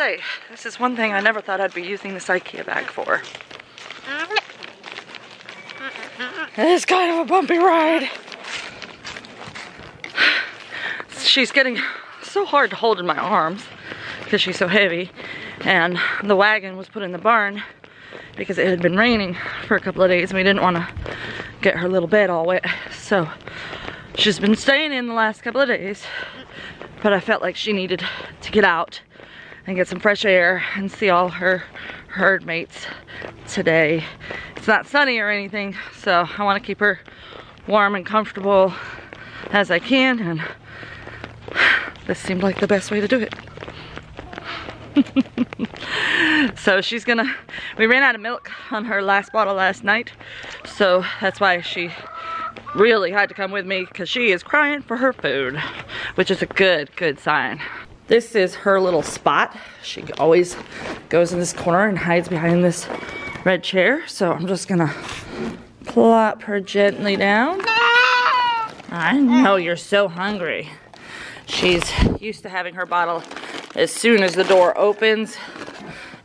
say, this is one thing I never thought I'd be using this IKEA bag for. It's kind of a bumpy ride. She's getting so hard to hold in my arms because she's so heavy, and the wagon was put in the barn because it had been raining for a couple of days and we didn't want to get her little bed all wet, so she's been staying in the last couple of days. But I felt like she needed to get out and get some fresh air and see all her herd mates today. It's not sunny or anything, so I want to keep her warm and comfortable as I can, and this seemed like the best way to do it. So she's gonna, we ran out of milk on her last bottle last night, so that's why she really had to come with me, because she is crying for her food, which is a good sign. This is her little spot. She always goes in this corner and hides behind this red chair, so I'm just gonna plop her gently down. I know you're so hungry. She's used to having her bottle as soon as the door opens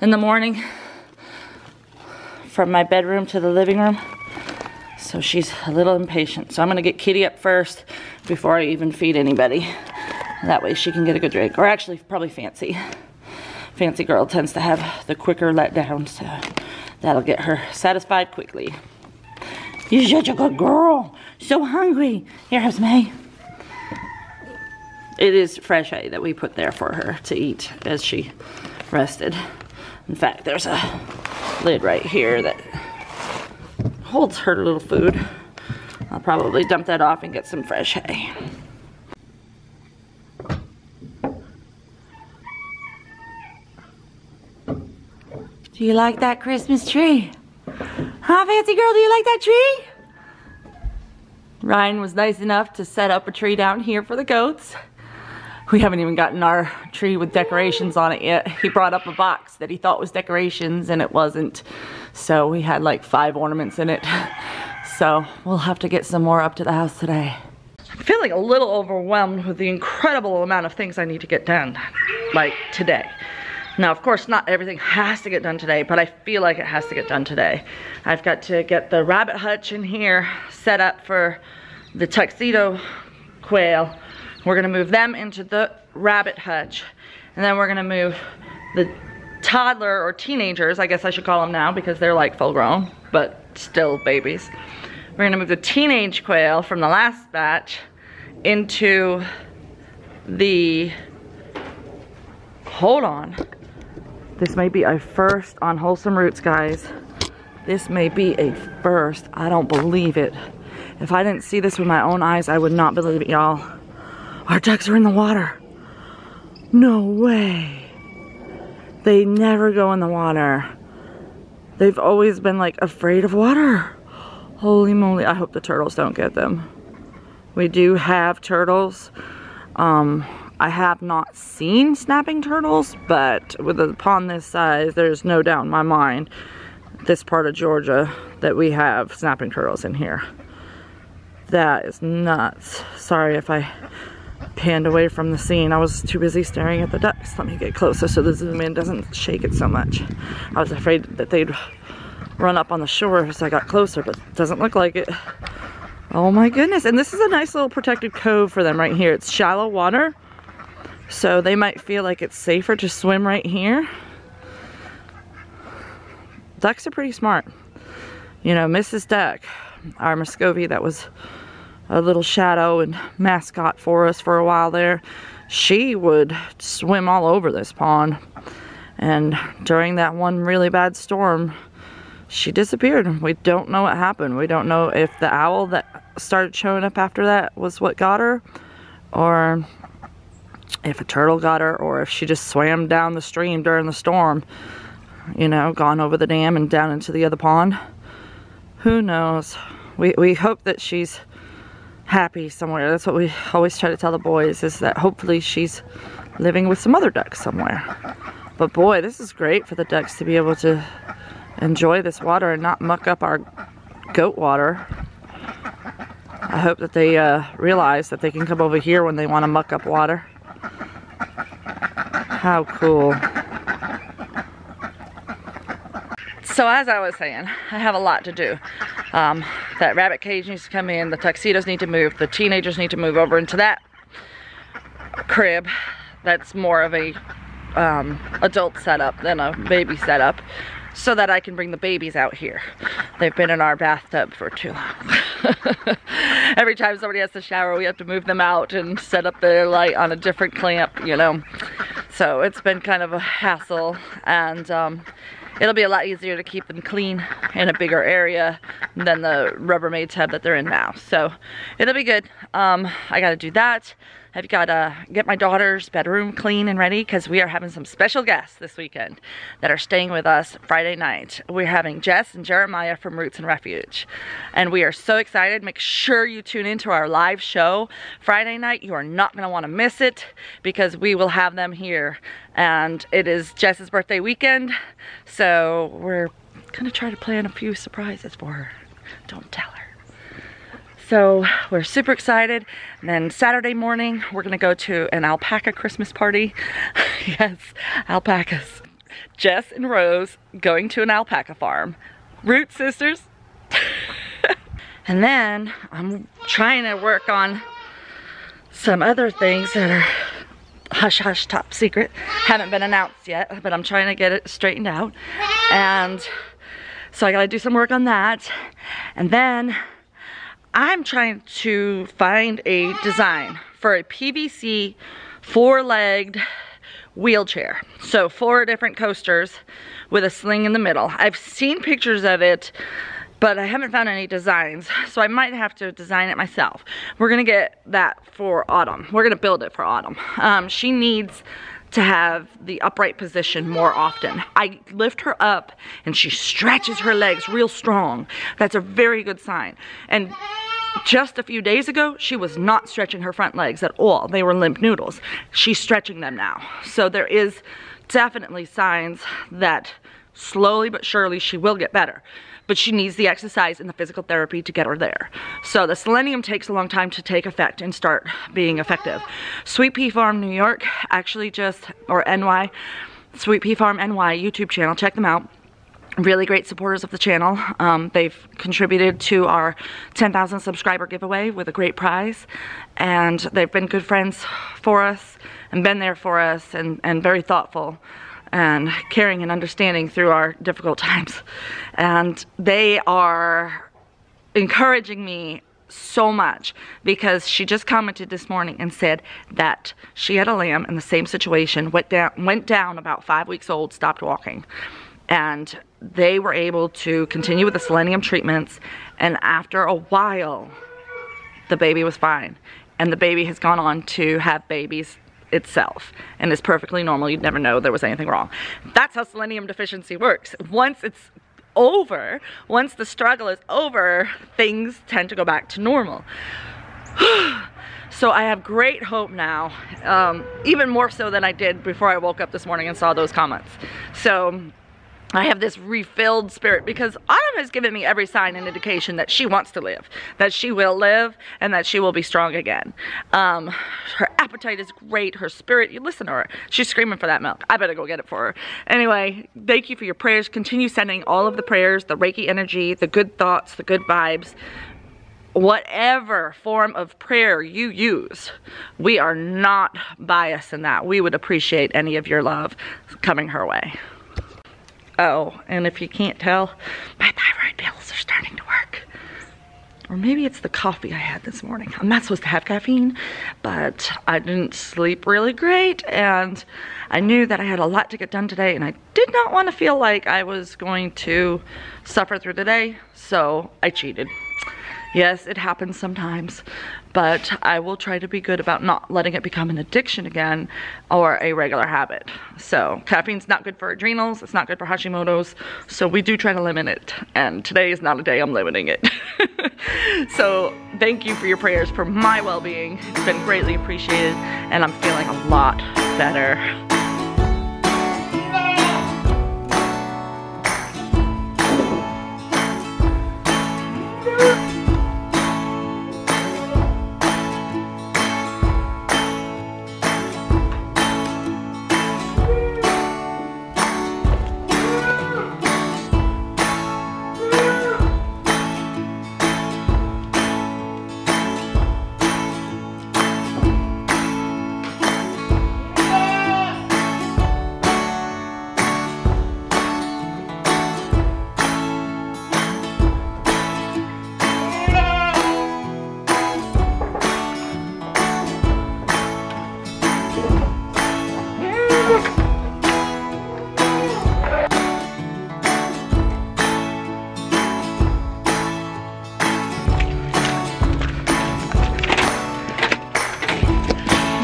in the morning from my bedroom to the living room. So she's a little impatient. So I'm gonna get Kitty up first before I even feed anybody. That way she can get a good drink. Or actually, probably Fancy. Fancy girl tends to have the quicker letdown, so that'll get her satisfied quickly. You're such a good girl. So hungry. Here, have some hay. It is fresh hay that we put there for her to eat as she rested. In fact, there's a lid right here that holds her little food. I'll probably dump that off and get some fresh hay. Do you like that Christmas tree? Huh, Fancy girl, do you like that tree? Ryan was nice enough to set up a tree down here for the goats. We haven't even gotten our tree with decorations on it yet. He brought up a box that he thought was decorations and it wasn't. So we had like 5 ornaments in it. So we'll have to get some more up to the house today. I'm feeling a little overwhelmed with the incredible amount of things I need to get done, like today. Now, of course, not everything has to get done today, but I feel like it has to get done today. I've got to get the rabbit hutch in here set up for the tuxedo quail. We're gonna move them into the rabbit hutch, and then we're gonna move the toddler or teenagers, I guess I should call them now because they're like full grown, but still babies. We're gonna move the teenage quail from the last batch into the, hold on. This may be a first on Wholesome Roots, guys. This may be a first. I don't believe it. If I didn't see this with my own eyes, I would not believe it, y'all. Our ducks are in the water. No way. They never go in the water. They've always been like afraid of water. Holy moly, I hope the turtles don't get them. We do have turtles. I have not seen snapping turtles, but with a pond this size, there's no doubt in my mind, this part of Georgia, that we have snapping turtles in here. That is nuts. Sorry if I panned away from the scene. I was too busy staring at the ducks. Let me get closer so the zoom in doesn't shake it so much. I was afraid that they'd run up on the shore as I got closer, but it doesn't look like it. Oh my goodness. And this is a nice little protected cove for them right here. It's shallow water, so they might feel like it's safer to swim right here. Ducks are pretty smart. You know, Mrs. Duck, our Muscovy that was a little shadow and mascot for us for a while there, she would swim all over this pond. And during that one really bad storm, she disappeared. We don't know what happened. We don't know if the owl that started showing up after that was what got her, or if a turtle got her, or if she just swam down the stream during the storm, you know, gone over the dam and down into the other pond. Who knows? We hope that she's happy somewhere. That's what we always try to tell the boys, is that hopefully she's living with some other ducks somewhere. But boy, this is great for the ducks to be able to enjoy this water and not muck up our goat water. I hope that they realize that they can come over here when they want to muck up water. How cool. So as I was saying, I have a lot to do. That rabbit cage needs to come in, the tuxedos need to move, the teenagers need to move over into that crib. That's more of a adult setup than a baby setup, so that I can bring the babies out here. They've been in our bathtub for too long. Every time somebody has to shower, we have to move them out and set up their light on a different clamp, you know. So it's been kind of a hassle, and it'll be a lot easier to keep them clean in a bigger area than the Rubbermaid tub that they're in now. So it'll be good. I gotta do that. I've gotta get my daughter's bedroom clean and ready, because we are having some special guests this weekend that are staying with us Friday night. We're having Jess and Jeremiah from Roots and Refuge, and we are so excited. Make sure you tune into our live show Friday night. You are not gonna wanna miss it, because we will have them here, and it is Jess's birthday weekend, so we're gonna try to plan a few surprises for her. Don't tell her. So we're super excited. And then Saturday morning, we're gonna go to an alpaca Christmas party. Yes, alpacas. Jess and Rose going to an alpaca farm. Root sisters. And then I'm trying to work on some other things that are hush hush top secret. Haven't been announced yet, but I'm trying to get it straightened out. And so I gotta do some work on that. And then I'm trying to find a design for a PVC 4-legged wheelchair. So 4 different coasters with a sling in the middle. I've seen pictures of it, but I haven't found any designs, so I might have to design it myself. We're gonna get that for Autumn. We're gonna build it for Autumn. She needs to have the upright position more often. I lift her up and she stretches her legs real strong. That's a very good sign. And just a few days ago, she was not stretching her front legs at all. They were limp noodles. She's stretching them now. So there is definitely signs that slowly but surely she will get better. But she needs the exercise and the physical therapy to get her there. So the selenium takes a long time to take effect and start being effective. Sweet Pea Farm New York actually just, or NY, Sweet Pea Farm NY YouTube channel, check them out. Really great supporters of the channel. They've contributed to our 10,000 subscriber giveaway with a great prize, and they've been good friends for us and been there for us, and very thoughtful and caring and understanding through our difficult times. And they are encouraging me so much, because she just commented this morning and said that she had a lamb in the same situation, went down about 5 weeks old, stopped walking. And they were able to continue with the selenium treatments, and after a while the baby was fine, and the baby has gone on to have babies itself and is perfectly normal. You'd never know there was anything wrong. That's how selenium deficiency works. Once it's over, once the struggle is over, things tend to go back to normal. So I have great hope now, even more so than I did before I woke up this morning and saw those comments. So I have this refilled spirit, because Autumn has given me every sign and indication that she wants to live, that she will live, and that she will be strong again. Her appetite is great, her spirit, you listen to her, she's screaming for that milk. I better go get it for her. Anyway, thank you for your prayers. Continue sending all of the prayers, the Reiki energy, the good thoughts, the good vibes. Whatever form of prayer you use, we are not biased in that. We would appreciate any of your love coming her way. Oh, and if you can't tell, my thyroid pills are starting to work. Or maybe it's the coffee I had this morning. I'm not supposed to have caffeine, but I didn't sleep really great, and I knew that I had a lot to get done today, and I did not want to feel like I was going to suffer through the day, so I cheated. Yes, it happens sometimes, but I will try to be good about not letting it become an addiction again or a regular habit. So caffeine's not good for adrenals, it's not good for Hashimoto's, so we do try to limit it, and today is not a day I'm limiting it. So thank you for your prayers for my well-being. It's been greatly appreciated, and I'm feeling a lot better.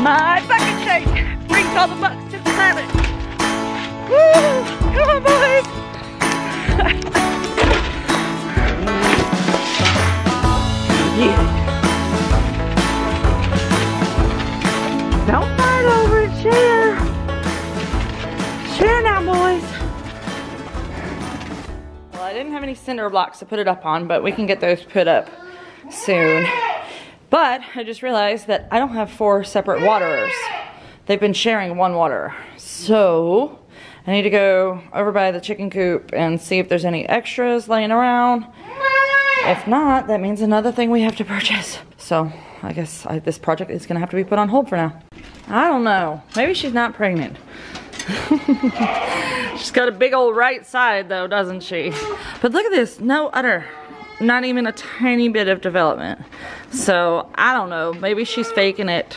My bucket shake brings all the bucks to the island. Woo! Come on, boys! Yeah. Don't fight over it, share. Share now, boys. Well, I didn't have any cinder blocks to put it up on, but we can get those put up soon. But I just realized that I don't have 4 separate waterers. They've been sharing one water. So I need to go over by the chicken coop and see if there's any extras laying around. If not, that means another thing we have to purchase. So I guess this project is gonna have to be put on hold for now. I don't know. Maybe she's not pregnant. She's got a big old right side though, doesn't she? But look at this, no udder. Not even a tiny bit of development. So I don't know, maybe she's faking it.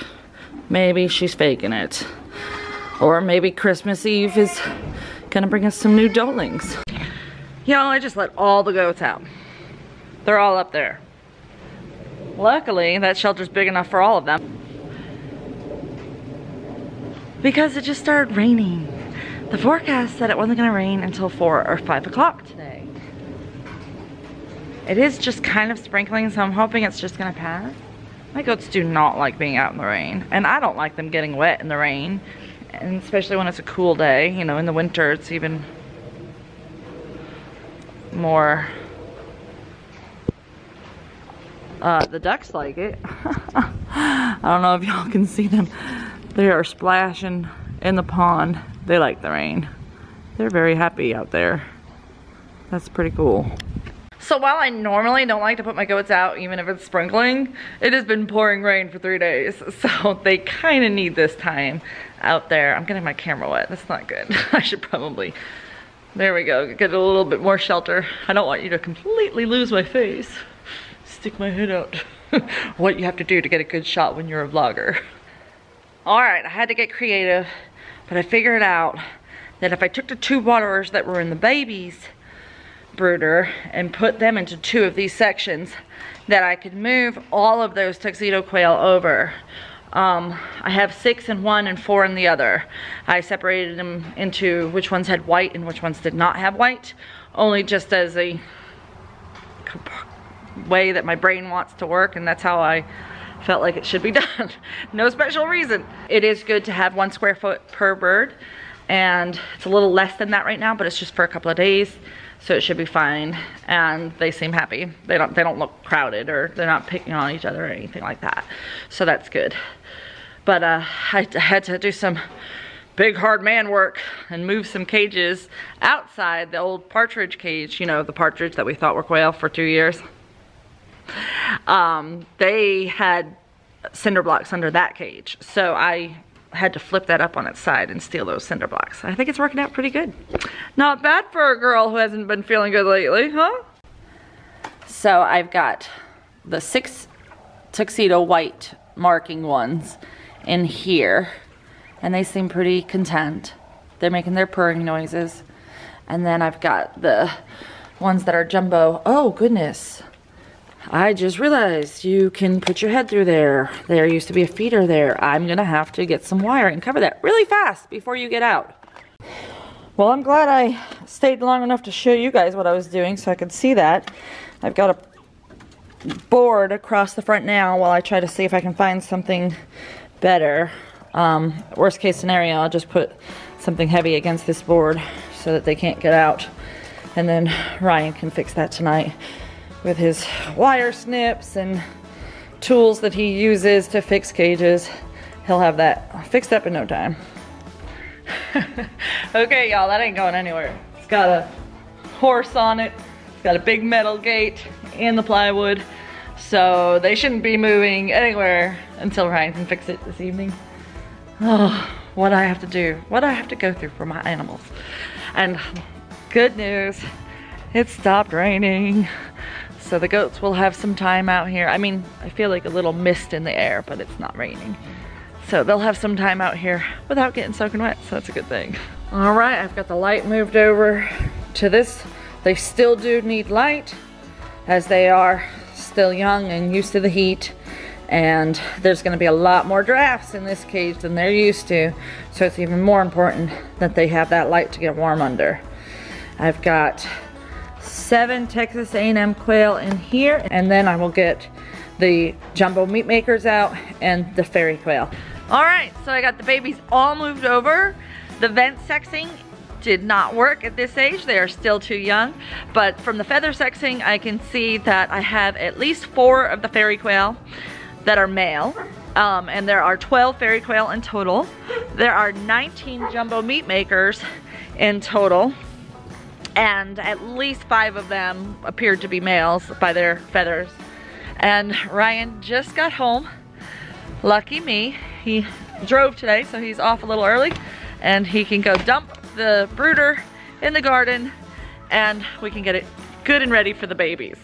Maybe she's faking it. Or maybe Christmas Eve is gonna bring us some new dolings. Y'all, I just let all the goats out. They're all up there. Luckily, that shelter's big enough for all of them. Because it just started raining. The forecast said it wasn't gonna rain until 4 or 5 o'clock today. It is just kind of sprinkling, so I'm hoping it's just gonna pass. My goats do not like being out in the rain, and I don't like them getting wet in the rain, and especially when it's a cool day. You know, in the winter it's even more. The ducks like it. I don't know if y'all can see them. They are splashing in the pond. They like the rain. They're very happy out there. That's pretty cool. So while I normally don't like to put my goats out even if it's sprinkling, it has been pouring rain for 3 days. So they kind of need this time out there. I'm getting my camera wet. That's not good. I should probably, there we go, get a little bit more shelter. I don't want you to completely lose my face. Stick my head out. What you have to do to get a good shot when you're a vlogger. All right, I had to get creative, but I figured out that if I took the 2 waterers that were in the babies brooder and put them into 2 of these sections, that I could move all of those tuxedo quail over. I have 6 in one and 4 in the other. I separated them into which ones had white and which ones did not have white, only just as a way that my brain wants to work, and that's how I felt like it should be done. No special reason. It is good to have 1 square foot per bird, and it's a little less than that right now, but it's just for a couple of days, so it should be fine. And they seem happy. They don't look crowded, or they're not picking on each other or anything like that, so that's good. But I had to do some big hard man work and move some cages outside the old partridge cage. You know, the partridge that we thought were quail for 2 years. They had cinder blocks under that cage, so I had to flip that up on its side and steal those cinder blocks. I think it's working out pretty good. Not bad for a girl who hasn't been feeling good lately, huh? So I've got the 6 tuxedo white marking ones in here, and they seem pretty content. They're making their purring noises. And then I've got the ones that are jumbo. Oh goodness, I just realized you can put your head through there. There used to be a feeder there. I'm gonna have to get some wire and cover that really fast before you get out. Well, I'm glad I stayed long enough to show you guys what I was doing so I could see that. I've got a board across the front now while I try to see if I can find something better. Worst case scenario, I'll just put something heavy against this board so that they can't get out. And then Ryan can fix that tonight with his wire snips and tools that he uses to fix cages. He'll have that fixed up in no time. Okay, y'all, that ain't going anywhere. It's got a horse on it. It's got a big metal gate and the plywood. So they shouldn't be moving anywhere until Ryan can fix it this evening. Oh, what I have to do, what I have to go through for my animals. And good news, it stopped raining. So the goats will have some time out here. I mean, I feel like a little mist in the air, but it's not raining. So they'll have some time out here without getting soaking wet, so that's a good thing. All right, I've got the light moved over to this. They still do need light, as they are still young and used to the heat. And there's going to be a lot more drafts in this cage than they're used to, so it's even more important that they have that light to get warm under. I've got 7 Texas A&M quail in here, and then I will get the jumbo meat makers out and the fairy quail. All right, so I got the babies all moved over. The vent sexing did not work at this age. They are still too young, but from the feather sexing, I can see that I have at least 4 of the fairy quail that are male, and there are 12 fairy quail in total. There are 19 jumbo meat makers in total, and at least 5 of them appeared to be males by their feathers. And Ryan just got home. Lucky me. He drove today, so he's off a little early, and he can go dump the brooder in the garden, and we can get it good and ready for the babies.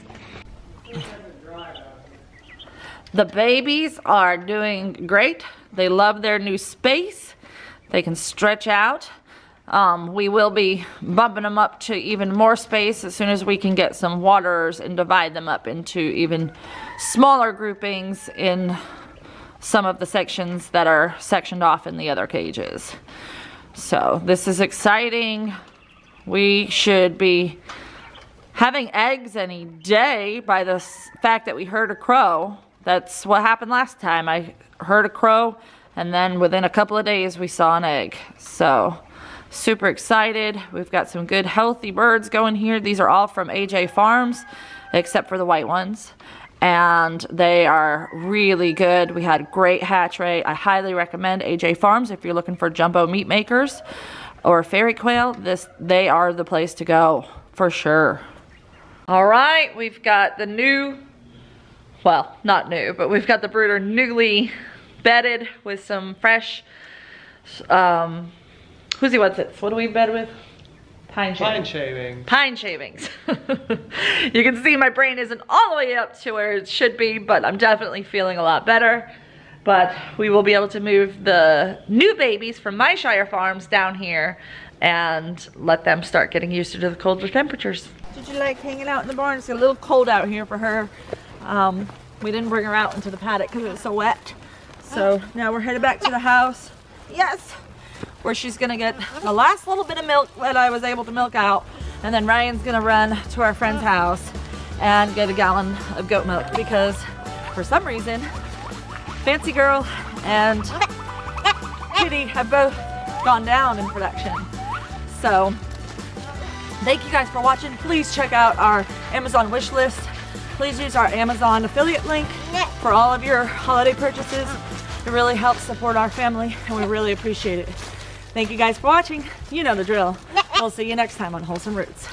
The babies are doing great. They love their new space. They can stretch out. We will be bumping them up to even more space as soon as we can get some waterers and divide them up into even smaller groupings in some of the sections that are sectioned off in the other cages. So this is exciting. We should be having eggs any day by the fact that we heard a crow. That's what happened last time. I heard a crow, and then within a couple of days we saw an egg. So super excited. We've got some good healthy birds going here. These are all from AJ Farms, except for the white ones, and they are really good. We had a great hatch rate. I highly recommend AJ Farms if you're looking for jumbo meat makers or fairy quail. They are the place to go for sure. All right, we've got the new, well, not new, but we've got the brooder newly bedded with some fresh who's he wants it? What do we bed with? Pine shavings. Pine shavings. Pine shavings. You can see my brain isn't all the way up to where it should be, but I'm definitely feeling a lot better. But we will be able to move the new babies from my Shire farms down here and let them start getting used to the colder temperatures. Did you like hanging out in the barn? It's a little cold out here for her. We didn't bring her out into the paddock because it was so wet. So now we're headed back to the house. Yes! Where she's gonna get the last little bit of milk that I was able to milk out, and then Ryan's gonna run to our friend's house and get a gallon of goat milk because for some reason Fancy Girl and Kitty have both gone down in production. So thank you guys for watching. Please check out our Amazon wish list. Please use our Amazon affiliate link for all of your holiday purchases. It really helps support our family, and we really appreciate it. Thank you guys for watching. You know the drill. We'll see you next time on Wholesome Roots.